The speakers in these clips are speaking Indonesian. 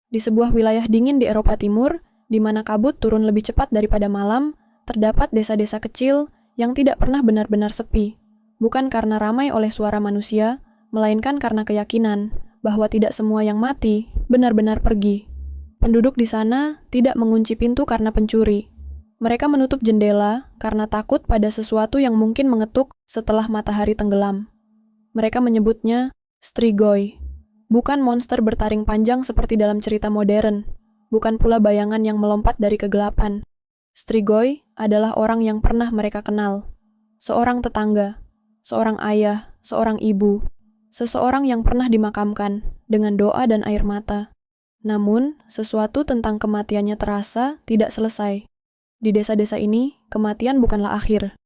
Di sebuah wilayah dingin di Eropa Timur, di mana kabut turun lebih cepat daripada malam, terdapat desa-desa kecil yang tidak pernah benar-benar sepi. Bukan karena ramai oleh suara manusia, melainkan karena keyakinan bahwa tidak semua yang mati benar-benar pergi. Penduduk di sana tidak mengunci pintu karena pencuri. Mereka menutup jendela karena takut pada sesuatu yang mungkin mengetuk setelah matahari tenggelam. Mereka menyebutnya Strigoi. Bukan monster bertaring panjang seperti dalam cerita modern. Bukan pula bayangan yang melompat dari kegelapan. Strigoi adalah orang yang pernah mereka kenal. Seorang tetangga, seorang ayah, seorang ibu, seseorang yang pernah dimakamkan dengan doa dan air mata. Namun, sesuatu tentang kematiannya terasa tidak selesai. Di desa-desa ini, kematian bukanlah akhir.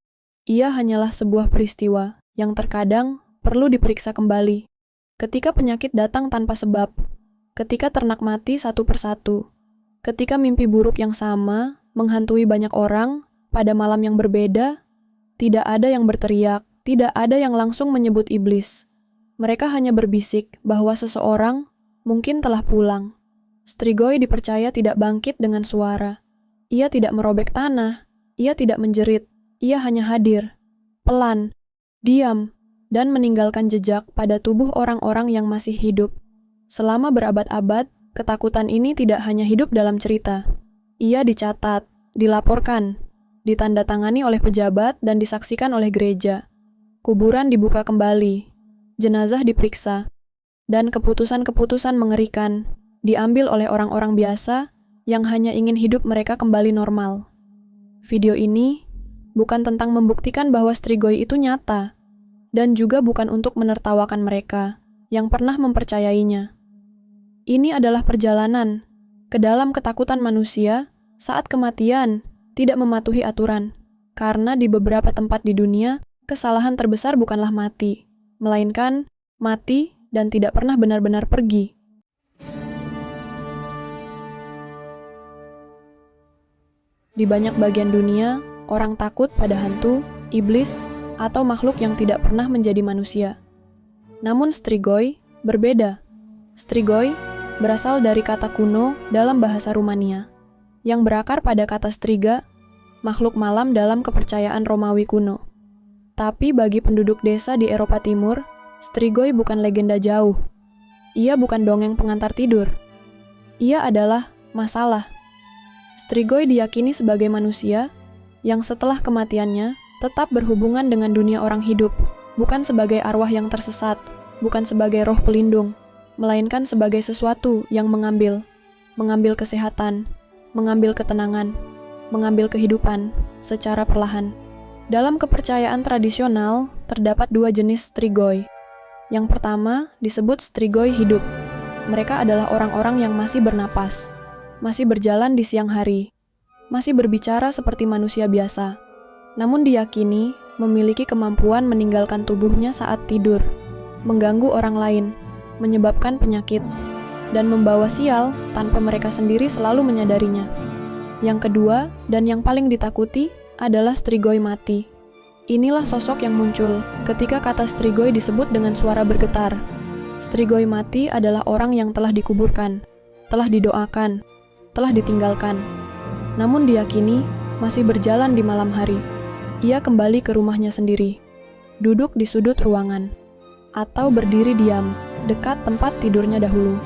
Ia hanyalah sebuah peristiwa yang terkadang perlu diperiksa kembali. Ketika penyakit datang tanpa sebab, ketika ternak mati satu persatu, ketika mimpi buruk yang sama menghantui banyak orang pada malam yang berbeda, tidak ada yang berteriak, tidak ada yang langsung menyebut iblis. Mereka hanya berbisik bahwa seseorang mungkin telah pulang. Strigoi dipercaya tidak bangkit dengan suara. Ia tidak merobek tanah, ia tidak menjerit, ia hanya hadir, pelan, diam, dan meninggalkan jejak pada tubuh orang-orang yang masih hidup. Selama berabad-abad, ketakutan ini tidak hanya hidup dalam cerita. Ia dicatat, dilaporkan, ditandatangani oleh pejabat dan disaksikan oleh gereja. Kuburan dibuka kembali, jenazah diperiksa, dan keputusan-keputusan mengerikan diambil oleh orang-orang biasa yang hanya ingin hidup mereka kembali normal. Video ini bukan tentang membuktikan bahwa Strigoi itu nyata, dan juga bukan untuk menertawakan mereka yang pernah mempercayainya. Ini adalah perjalanan ke dalam ketakutan manusia saat kematian tidak mematuhi aturan, karena di beberapa tempat di dunia, kesalahan terbesar bukanlah mati, melainkan mati dan tidak pernah benar-benar pergi. Di banyak bagian dunia, orang takut pada hantu, iblis, atau makhluk yang tidak pernah menjadi manusia. Namun Strigoi berbeda. Strigoi berasal dari kata kuno dalam bahasa Rumania, yang berakar pada kata striga, makhluk malam dalam kepercayaan Romawi kuno. Tapi bagi penduduk desa di Eropa Timur, Strigoi bukan legenda jauh. Ia bukan dongeng pengantar tidur. Ia adalah masalah. Strigoi diyakini sebagai manusia yang setelah kematiannya tetap berhubungan dengan dunia orang hidup, bukan sebagai arwah yang tersesat, bukan sebagai roh pelindung, melainkan sebagai sesuatu yang mengambil kesehatan, mengambil ketenangan, mengambil kehidupan secara perlahan. Dalam kepercayaan tradisional, terdapat dua jenis Strigoi. Yang pertama disebut Strigoi hidup. Mereka adalah orang-orang yang masih bernapas, masih berjalan di siang hari, masih berbicara seperti manusia biasa, namun diyakini memiliki kemampuan meninggalkan tubuhnya saat tidur, mengganggu orang lain, menyebabkan penyakit, dan membawa sial tanpa mereka sendiri selalu menyadarinya. Yang kedua, dan yang paling ditakuti, adalah Strigoi mati. Inilah sosok yang muncul ketika kata Strigoi disebut dengan suara bergetar. Strigoi mati adalah orang yang telah dikuburkan, telah didoakan, telah ditinggalkan, namun diyakini masih berjalan di malam hari. Ia kembali ke rumahnya sendiri, duduk di sudut ruangan, atau berdiri diam dekat tempat tidurnya dahulu.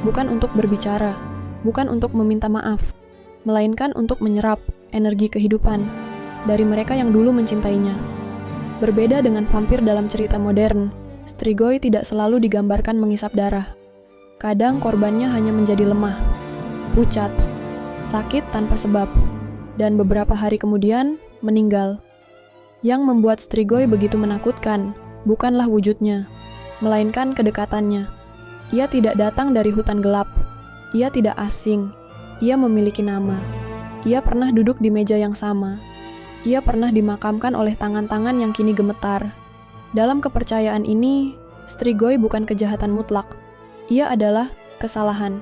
Bukan untuk berbicara, bukan untuk meminta maaf, melainkan untuk menyerap energi kehidupan dari mereka yang dulu mencintainya. Berbeda dengan vampir dalam cerita modern, Strigoi tidak selalu digambarkan mengisap darah. Kadang korbannya hanya menjadi lemah, pucat, sakit tanpa sebab, dan beberapa hari kemudian meninggal. Yang membuat Strigoi begitu menakutkan bukanlah wujudnya, melainkan kedekatannya. Ia tidak datang dari hutan gelap. Ia tidak asing. Ia memiliki nama. Ia pernah duduk di meja yang sama. Ia pernah dimakamkan oleh tangan-tangan yang kini gemetar. Dalam kepercayaan ini, Strigoi bukan kejahatan mutlak. Ia adalah kesalahan.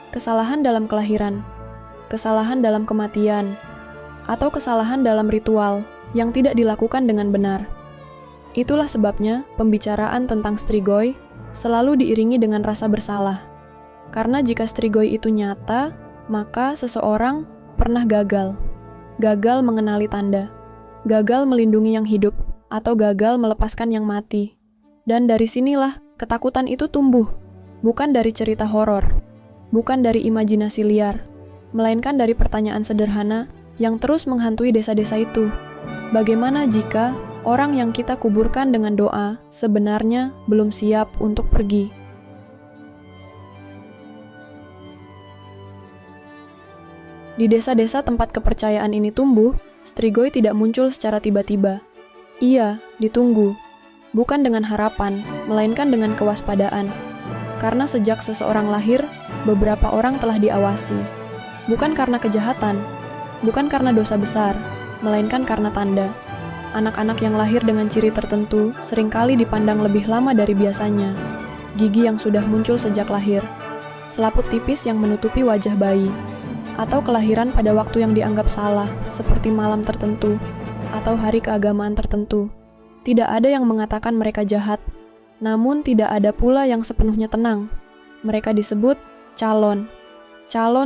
Kesalahan dalam kelahiran, kesalahan dalam kematian, atau kesalahan dalam ritual yang tidak dilakukan dengan benar. Itulah sebabnya pembicaraan tentang Strigoi selalu diiringi dengan rasa bersalah. Karena jika strigoi itu nyata, maka seseorang pernah gagal. Gagal mengenali tanda, gagal melindungi yang hidup, atau gagal melepaskan yang mati. Dan dari sinilah ketakutan itu tumbuh, bukan dari cerita horor, bukan dari imajinasi liar, melainkan dari pertanyaan sederhana yang terus menghantui desa-desa itu. Bagaimana jika orang yang kita kuburkan dengan doa sebenarnya belum siap untuk pergi? Di desa-desa tempat kepercayaan ini tumbuh, strigoi tidak muncul secara tiba-tiba. Ia ditunggu, bukan dengan harapan, melainkan dengan kewaspadaan. Karena sejak seseorang lahir, beberapa orang telah diawasi. Bukan karena kejahatan, bukan karena dosa besar, melainkan karena tanda. Anak-anak yang lahir dengan ciri tertentu seringkali dipandang lebih lama dari biasanya. Gigi yang sudah muncul sejak lahir, selaput tipis yang menutupi wajah bayi, atau kelahiran pada waktu yang dianggap salah, seperti malam tertentu, atau hari keagamaan tertentu. Tidak ada yang mengatakan mereka jahat, namun tidak ada pula yang sepenuhnya tenang. Mereka disebut calon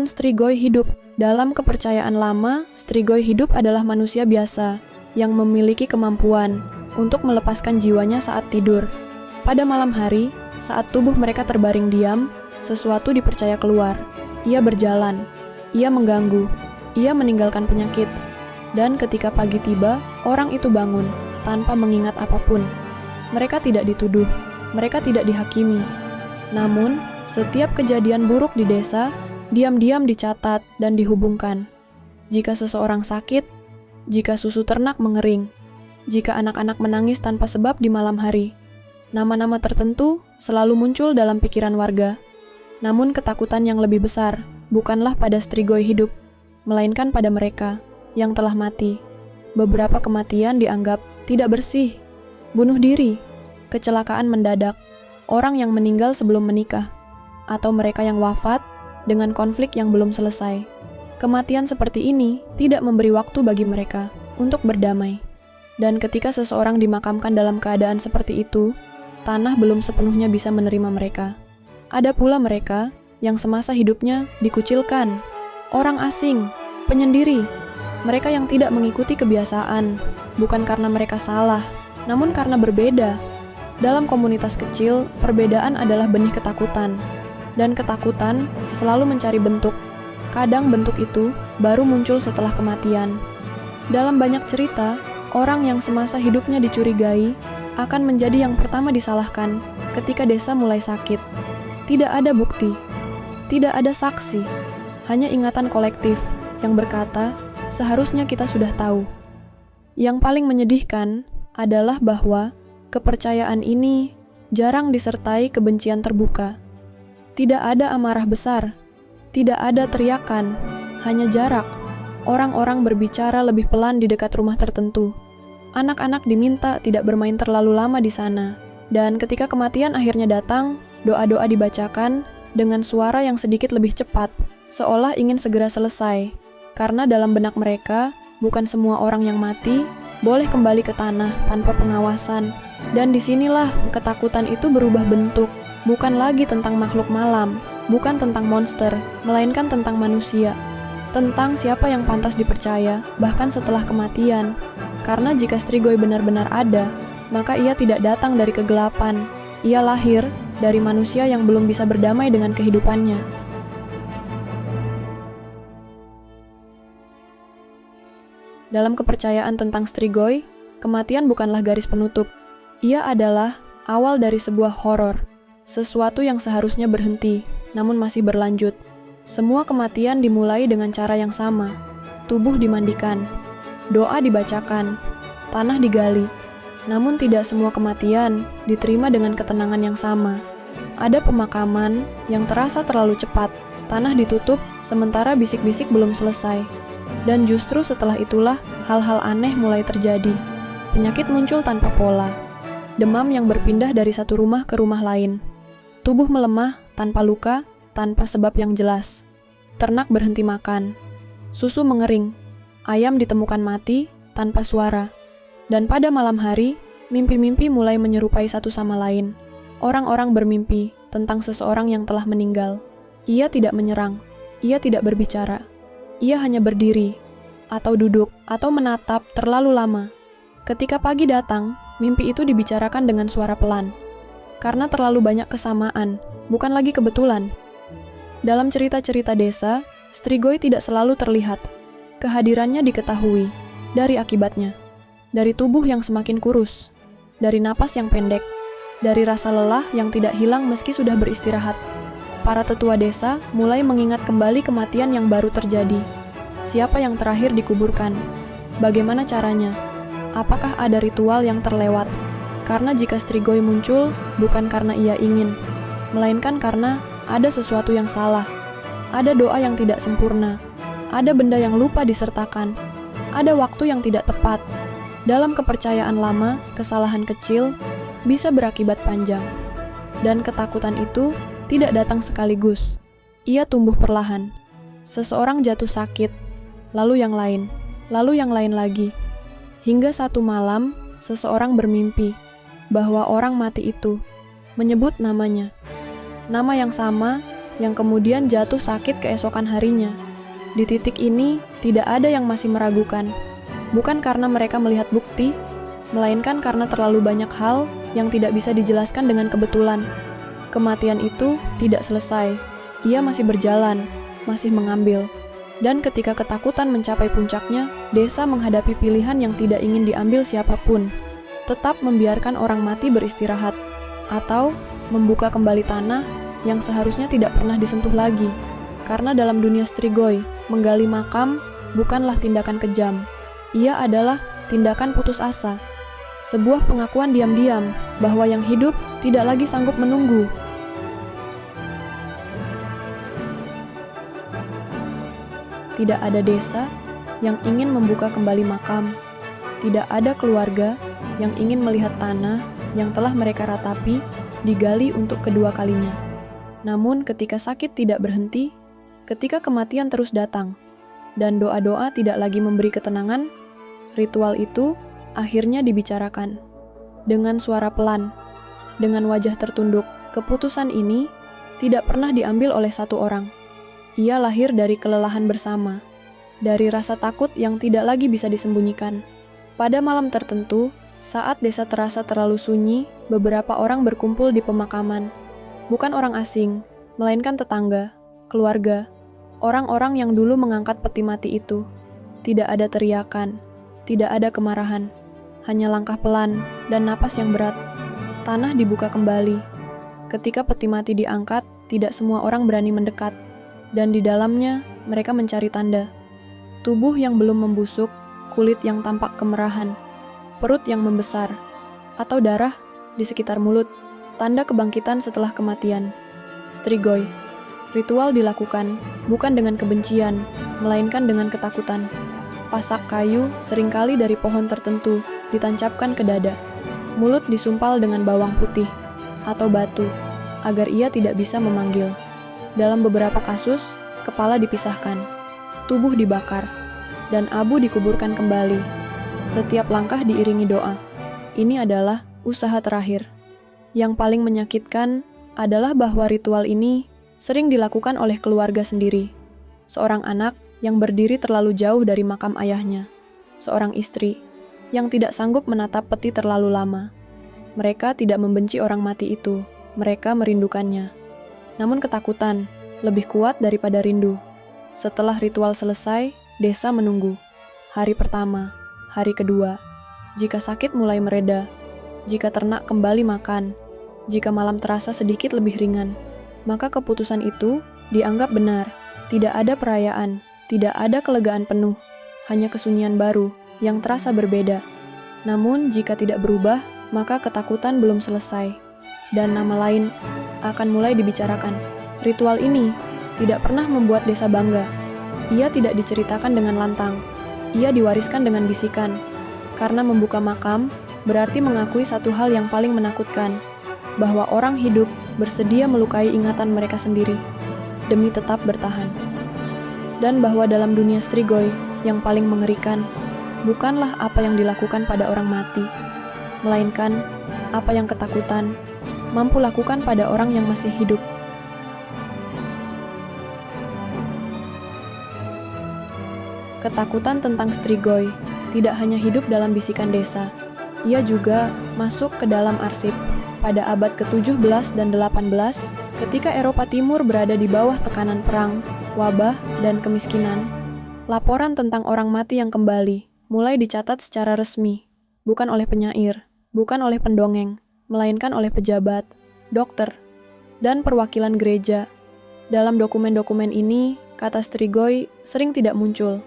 strigoi hidup. Dalam kepercayaan lama, strigoi hidup adalah manusia biasa yang memiliki kemampuan untuk melepaskan jiwanya saat tidur. Pada malam hari, saat tubuh mereka terbaring diam, sesuatu dipercaya keluar. Ia berjalan, ia mengganggu, ia meninggalkan penyakit. Dan ketika pagi tiba, orang itu bangun tanpa mengingat apapun. Mereka tidak dituduh, mereka tidak dihakimi. Namun, setiap kejadian buruk di desa diam-diam dicatat dan dihubungkan. Jika seseorang sakit, jika susu ternak mengering, jika anak-anak menangis tanpa sebab di malam hari, nama-nama tertentu selalu muncul dalam pikiran warga. Namun ketakutan yang lebih besar bukanlah pada strigoi hidup, melainkan pada mereka yang telah mati. Beberapa kematian dianggap tidak bersih, bunuh diri, kecelakaan mendadak, orang yang meninggal sebelum menikah, atau mereka yang wafat dengan konflik yang belum selesai. Kematian seperti ini tidak memberi waktu bagi mereka untuk berdamai. Dan ketika seseorang dimakamkan dalam keadaan seperti itu, tanah belum sepenuhnya bisa menerima mereka. Ada pula mereka yang semasa hidupnya dikucilkan, orang asing, penyendiri, mereka yang tidak mengikuti kebiasaan, bukan karena mereka salah, namun karena berbeda. Dalam komunitas kecil, perbedaan adalah benih ketakutan, dan ketakutan selalu mencari bentuk. Kadang bentuk itu baru muncul setelah kematian. Dalam banyak cerita, orang yang semasa hidupnya dicurigai akan menjadi yang pertama disalahkan ketika desa mulai sakit. Tidak ada bukti, tidak ada saksi, hanya ingatan kolektif yang berkata, seharusnya kita sudah tahu. Yang paling menyedihkan adalah bahwa kepercayaan ini jarang disertai kebencian terbuka. Tidak ada amarah besar, tidak ada teriakan, hanya jarak. Orang-orang berbicara lebih pelan di dekat rumah tertentu. Anak-anak diminta tidak bermain terlalu lama di sana. Dan ketika kematian akhirnya datang, doa-doa dibacakan dengan suara yang sedikit lebih cepat, seolah ingin segera selesai. Karena dalam benak mereka, bukan semua orang yang mati boleh kembali ke tanah tanpa pengawasan. Dan disinilah ketakutan itu berubah bentuk. Bukan lagi tentang makhluk malam, bukan tentang monster, melainkan tentang manusia. Tentang siapa yang pantas dipercaya, bahkan setelah kematian. Karena jika strigoi benar-benar ada, maka ia tidak datang dari kegelapan. Ia lahir dari manusia yang belum bisa berdamai dengan kehidupannya. Dalam kepercayaan tentang strigoi, kematian bukanlah garis penutup. Ia adalah awal dari sebuah horor, sesuatu yang seharusnya berhenti, namun masih berlanjut. Semua kematian dimulai dengan cara yang sama. Tubuh dimandikan, doa dibacakan, tanah digali. Namun tidak semua kematian diterima dengan ketenangan yang sama. Ada pemakaman yang terasa terlalu cepat, tanah ditutup sementara bisik-bisik belum selesai. Dan justru setelah itulah hal-hal aneh mulai terjadi. Penyakit muncul tanpa pola. Demam yang berpindah dari satu rumah ke rumah lain. Tubuh melemah tanpa luka, tanpa sebab yang jelas. Ternak berhenti makan. Susu mengering. Ayam ditemukan mati tanpa suara. Dan pada malam hari, mimpi-mimpi mulai menyerupai satu sama lain. Orang-orang bermimpi tentang seseorang yang telah meninggal. Ia tidak menyerang, ia tidak berbicara. Ia hanya berdiri, atau duduk, atau menatap terlalu lama. Ketika pagi datang, mimpi itu dibicarakan dengan suara pelan. Karena terlalu banyak kesamaan, bukan lagi kebetulan. Dalam cerita-cerita desa, Strigoi tidak selalu terlihat. Kehadirannya diketahui dari akibatnya. Dari tubuh yang semakin kurus, dari napas yang pendek, dari rasa lelah yang tidak hilang meski sudah beristirahat. Para tetua desa mulai mengingat kembali kematian yang baru terjadi. Siapa yang terakhir dikuburkan? Bagaimana caranya? Apakah ada ritual yang terlewat? Karena jika Strigoi muncul, bukan karena ia ingin, melainkan karena ada sesuatu yang salah. Ada doa yang tidak sempurna. Ada benda yang lupa disertakan. Ada waktu yang tidak tepat. Dalam kepercayaan lama, kesalahan kecil bisa berakibat panjang. Dan ketakutan itu tidak datang sekaligus. Ia tumbuh perlahan. Seseorang jatuh sakit, lalu yang lain lagi. Hingga satu malam, seseorang bermimpi bahwa orang mati itu menyebut namanya. Nama yang sama yang kemudian jatuh sakit keesokan harinya. Di titik ini, tidak ada yang masih meragukan. Bukan karena mereka melihat bukti, melainkan karena terlalu banyak hal yang tidak bisa dijelaskan dengan kebetulan. Kematian itu tidak selesai. Ia masih berjalan, masih mengambil. Dan ketika ketakutan mencapai puncaknya, desa menghadapi pilihan yang tidak ingin diambil siapapun. Tetap membiarkan orang mati beristirahat, atau membuka kembali tanah yang seharusnya tidak pernah disentuh lagi. Karena dalam dunia Strigoi, menggali makam bukanlah tindakan kejam. Ia adalah tindakan putus asa. Sebuah pengakuan diam-diam bahwa yang hidup tidak lagi sanggup menunggu. Tidak ada desa yang ingin membuka kembali makam. Tidak ada keluarga yang ingin melihat tanah yang telah mereka ratapi digali untuk kedua kalinya. Namun ketika sakit tidak berhenti, ketika kematian terus datang, dan doa-doa tidak lagi memberi ketenangan, ritual itu akhirnya dibicarakan. Dengan suara pelan, dengan wajah tertunduk, keputusan ini tidak pernah diambil oleh satu orang. Ia lahir dari kelelahan bersama, dari rasa takut yang tidak lagi bisa disembunyikan. Pada malam tertentu, saat desa terasa terlalu sunyi, beberapa orang berkumpul di pemakaman. Bukan orang asing, melainkan tetangga, keluarga, orang-orang yang dulu mengangkat peti mati itu. Tidak ada teriakan, tidak ada kemarahan, hanya langkah pelan dan napas yang berat. Tanah dibuka kembali. Ketika peti mati diangkat, tidak semua orang berani mendekat. Dan di dalamnya, mereka mencari tanda. Tubuh yang belum membusuk, kulit yang tampak kemerahan, perut yang membesar, atau darah di sekitar mulut, tanda kebangkitan setelah kematian. Strigoi. Ritual dilakukan bukan dengan kebencian, melainkan dengan ketakutan. Pasak kayu seringkali dari pohon tertentu ditancapkan ke dada. Mulut disumpal dengan bawang putih atau batu, agar ia tidak bisa memanggil. Dalam beberapa kasus, kepala dipisahkan, tubuh dibakar, dan abu dikuburkan kembali. Setiap langkah diiringi doa. Ini adalah usaha terakhir. Yang paling menyakitkan adalah bahwa ritual ini sering dilakukan oleh keluarga sendiri. Seorang anak yang berdiri terlalu jauh dari makam ayahnya. Seorang istri yang tidak sanggup menatap peti terlalu lama. Mereka tidak membenci orang mati itu, mereka merindukannya. Namun ketakutan lebih kuat daripada rindu. Setelah ritual selesai, desa menunggu. Hari pertama, hari kedua. Jika sakit mulai mereda, jika ternak kembali makan, jika malam terasa sedikit lebih ringan, maka keputusan itu dianggap benar. Tidak ada perayaan, tidak ada kelegaan penuh, hanya kesunyian baru yang terasa berbeda. Namun jika tidak berubah, maka ketakutan belum selesai, dan nama lain akan mulai dibicarakan. Ritual ini tidak pernah membuat desa bangga. Ia tidak diceritakan dengan lantang. Ia diwariskan dengan bisikan. Karena membuka makam berarti mengakui satu hal yang paling menakutkan, bahwa orang hidup bersedia melukai ingatan mereka sendiri demi tetap bertahan. Dan bahwa dalam dunia Strigoi yang paling mengerikan bukanlah apa yang dilakukan pada orang mati, melainkan apa yang ketakutan mampu lakukan pada orang yang masih hidup. Ketakutan tentang Strigoi tidak hanya hidup dalam bisikan desa. Ia juga masuk ke dalam arsip. Pada abad ke-17 dan 18, ketika Eropa Timur berada di bawah tekanan perang, wabah, dan kemiskinan, laporan tentang orang mati yang kembali mulai dicatat secara resmi, bukan oleh penyair, bukan oleh pendongeng, melainkan oleh pejabat, dokter, dan perwakilan gereja. Dalam dokumen-dokumen ini, kata Strigoi sering tidak muncul.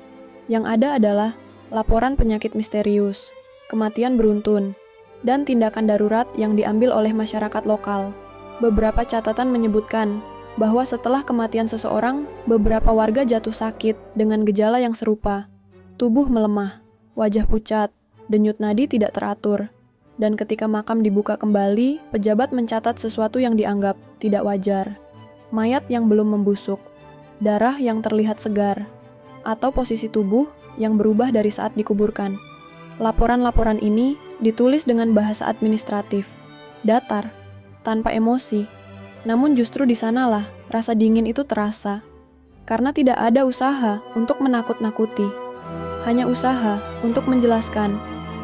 Yang ada adalah laporan penyakit misterius, kematian beruntun, dan tindakan darurat yang diambil oleh masyarakat lokal. Beberapa catatan menyebutkan bahwa setelah kematian seseorang, beberapa warga jatuh sakit dengan gejala yang serupa. Tubuh melemah, wajah pucat, denyut nadi tidak teratur. Dan ketika makam dibuka kembali, pejabat mencatat sesuatu yang dianggap tidak wajar. Mayat yang belum membusuk, darah yang terlihat segar, atau posisi tubuh yang berubah dari saat dikuburkan. Laporan-laporan ini ditulis dengan bahasa administratif, datar, tanpa emosi. Namun justru di sanalah rasa dingin itu terasa, karena tidak ada usaha untuk menakut-nakuti, hanya usaha untuk menjelaskan.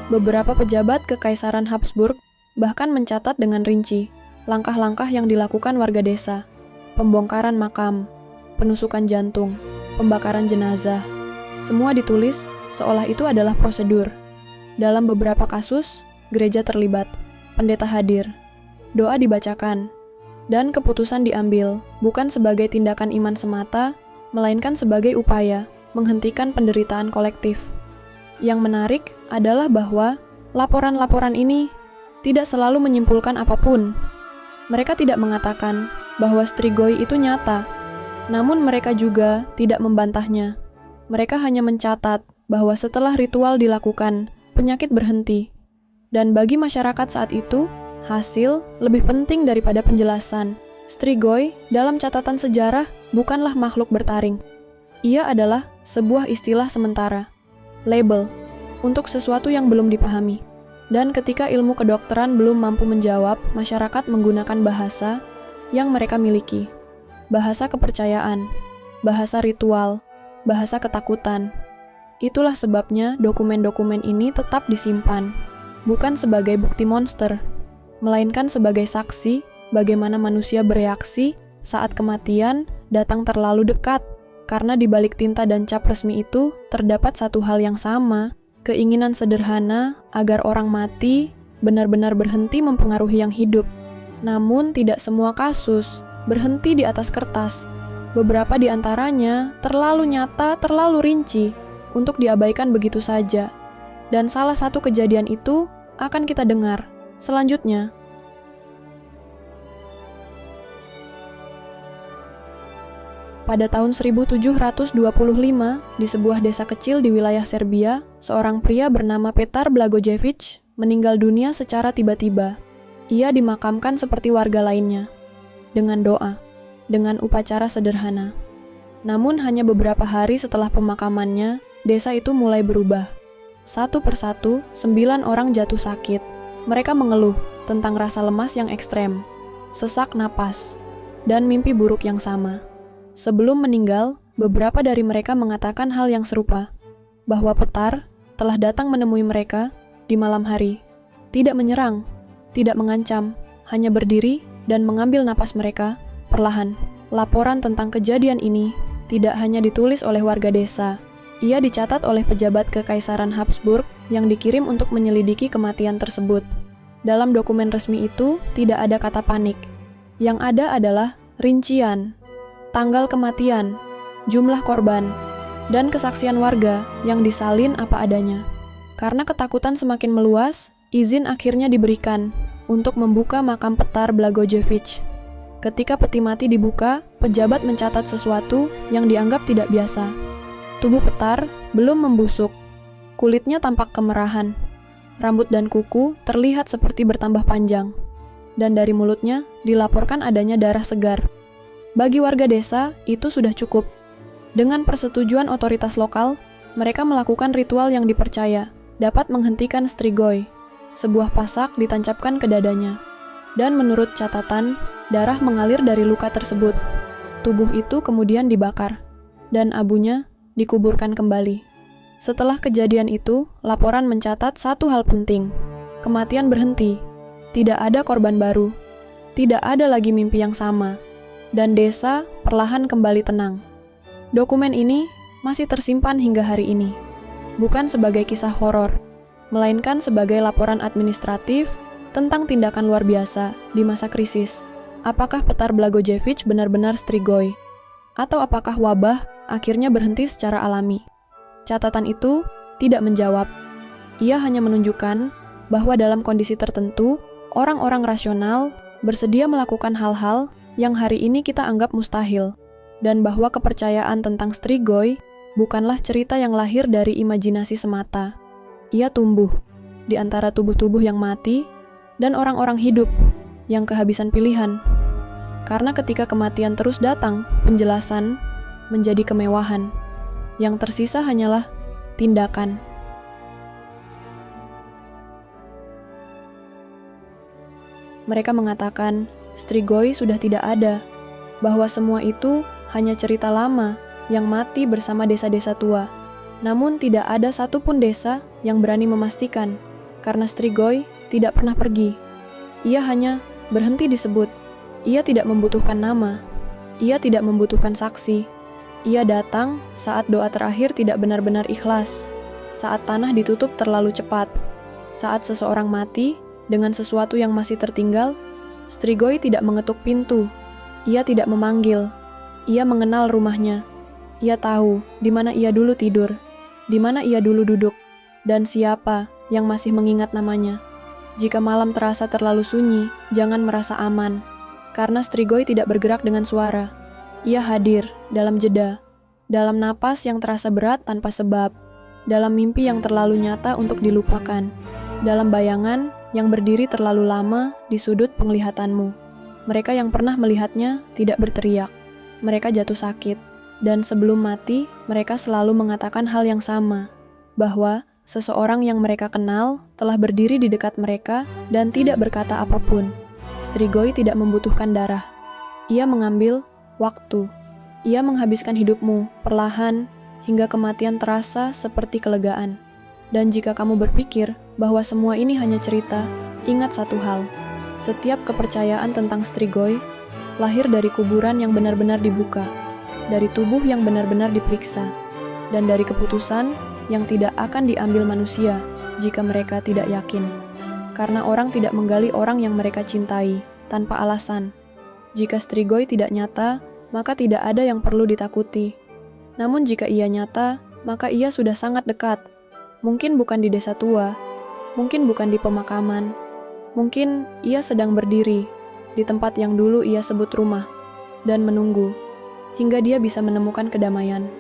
Beberapa pejabat Kekaisaran Habsburg bahkan mencatat dengan rinci langkah-langkah yang dilakukan warga desa, pembongkaran makam, penusukan jantung, pembakaran jenazah. Semua ditulis seolah itu adalah prosedur. Dalam beberapa kasus, gereja terlibat, pendeta hadir, doa dibacakan, dan keputusan diambil bukan sebagai tindakan iman semata, melainkan sebagai upaya menghentikan penderitaan kolektif. Yang menarik adalah bahwa laporan-laporan ini tidak selalu menyimpulkan apapun. Mereka tidak mengatakan bahwa Strigoi itu nyata, namun mereka juga tidak membantahnya. Mereka hanya mencatat bahwa setelah ritual dilakukan, penyakit berhenti. Dan bagi masyarakat saat itu, hasil lebih penting daripada penjelasan. Strigoi dalam catatan sejarah bukanlah makhluk bertaring. Ia adalah sebuah istilah sementara, label, untuk sesuatu yang belum dipahami. Dan ketika ilmu kedokteran belum mampu menjawab, masyarakat menggunakan bahasa yang mereka miliki. Bahasa kepercayaan, bahasa ritual, bahasa ketakutan. Itulah sebabnya dokumen-dokumen ini tetap disimpan, bukan sebagai bukti monster, melainkan sebagai saksi bagaimana manusia bereaksi saat kematian datang terlalu dekat. Karena di balik tinta dan cap resmi itu terdapat satu hal yang sama, keinginan sederhana agar orang mati benar-benar berhenti mempengaruhi yang hidup. Namun tidak semua kasus berhenti di atas kertas. Beberapa di antaranya terlalu nyata, terlalu rinci untuk diabaikan begitu saja. Dan salah satu kejadian itu akan kita dengar selanjutnya. Pada tahun 1725, di sebuah desa kecil di wilayah Serbia, seorang pria bernama Petar Blagojević meninggal dunia secara tiba-tiba. Ia dimakamkan seperti warga lainnya, dengan doa, dengan upacara sederhana. Namun hanya beberapa hari setelah pemakamannya, desa itu mulai berubah. Satu persatu, 9 orang jatuh sakit. Mereka mengeluh tentang rasa lemas yang ekstrem, sesak napas, dan mimpi buruk yang sama. Sebelum meninggal, beberapa dari mereka mengatakan hal yang serupa, bahwa Petar telah datang menemui mereka di malam hari. Tidak menyerang, tidak mengancam, hanya berdiri dan mengambil napas mereka perlahan. Laporan tentang kejadian ini tidak hanya ditulis oleh warga desa, ia dicatat oleh pejabat Kekaisaran Habsburg yang dikirim untuk menyelidiki kematian tersebut. Dalam dokumen resmi itu tidak ada kata panik. Yang ada adalah rincian, tanggal kematian, jumlah korban, dan kesaksian warga yang disalin apa adanya. Karena ketakutan semakin meluas, izin akhirnya diberikan untuk membuka makam Petar Blagojević. Ketika peti mati dibuka, pejabat mencatat sesuatu yang dianggap tidak biasa. Tubuh Petar belum membusuk, kulitnya tampak kemerahan, rambut dan kuku terlihat seperti bertambah panjang, dan dari mulutnya dilaporkan adanya darah segar. Bagi warga desa, itu sudah cukup. Dengan persetujuan otoritas lokal, mereka melakukan ritual yang dipercaya dapat menghentikan Strigoi. Sebuah pasak ditancapkan ke dadanya. Dan menurut catatan, darah mengalir dari luka tersebut. Tubuh itu kemudian dibakar, dan abunya dikuburkan kembali. Setelah kejadian itu, laporan mencatat satu hal penting. Kematian berhenti. Tidak ada korban baru. Tidak ada lagi mimpi yang sama. Dan desa perlahan kembali tenang. Dokumen ini masih tersimpan hingga hari ini. Bukan sebagai kisah horor, melainkan sebagai laporan administratif tentang tindakan luar biasa di masa krisis. Apakah Petar Blagojevich benar-benar Strigoi? Atau apakah wabah akhirnya berhenti secara alami? Catatan itu tidak menjawab. Ia hanya menunjukkan bahwa dalam kondisi tertentu, orang-orang rasional bersedia melakukan hal-hal yang hari ini kita anggap mustahil, dan bahwa kepercayaan tentang Strigoi bukanlah cerita yang lahir dari imajinasi semata. Ia tumbuh di antara tubuh-tubuh yang mati dan orang-orang hidup yang kehabisan pilihan. Karena ketika kematian terus datang, penjelasan menjadi kemewahan. Yang tersisa hanyalah tindakan. Mereka mengatakan Strigoi sudah tidak ada, bahwa semua itu hanya cerita lama yang mati bersama desa-desa tua. Namun tidak ada satupun desa yang berani memastikan, karena Strigoi tidak pernah pergi. Ia hanya berhenti disebut. Ia tidak membutuhkan nama. Ia tidak membutuhkan saksi. Ia datang saat doa terakhir tidak benar-benar ikhlas, saat tanah ditutup terlalu cepat, saat seseorang mati dengan sesuatu yang masih tertinggal. Strigoi tidak mengetuk pintu. Ia tidak memanggil. Ia mengenal rumahnya. Ia tahu di mana ia dulu tidur, di mana ia dulu duduk, dan siapa yang masih mengingat namanya. Jika malam terasa terlalu sunyi, jangan merasa aman, karena Strigoi tidak bergerak dengan suara. Ia hadir dalam jeda, dalam napas yang terasa berat tanpa sebab, dalam mimpi yang terlalu nyata untuk dilupakan, dalam bayangan yang berdiri terlalu lama di sudut penglihatanmu. Mereka yang pernah melihatnya tidak berteriak. Mereka jatuh sakit, dan sebelum mati, mereka selalu mengatakan hal yang sama, bahwa seseorang yang mereka kenal telah berdiri di dekat mereka dan tidak berkata apapun. Strigoi tidak membutuhkan darah. Ia mengambil waktu. Ia menghabiskan hidupmu perlahan hingga kematian terasa seperti kelegaan. Dan jika kamu berpikir bahwa semua ini hanya cerita, ingat satu hal. Setiap kepercayaan tentang Strigoi lahir dari kuburan yang benar-benar dibuka, dari tubuh yang benar-benar diperiksa, dan dari keputusan yang tidak akan diambil manusia jika mereka tidak yakin. Karena orang tidak menggali orang yang mereka cintai tanpa alasan. Jika Strigoi tidak nyata, maka tidak ada yang perlu ditakuti. Namun jika ia nyata, maka ia sudah sangat dekat. Mungkin bukan di desa tua, mungkin bukan di pemakaman, mungkin ia sedang berdiri di tempat yang dulu ia sebut rumah, dan menunggu hingga dia bisa menemukan kedamaian.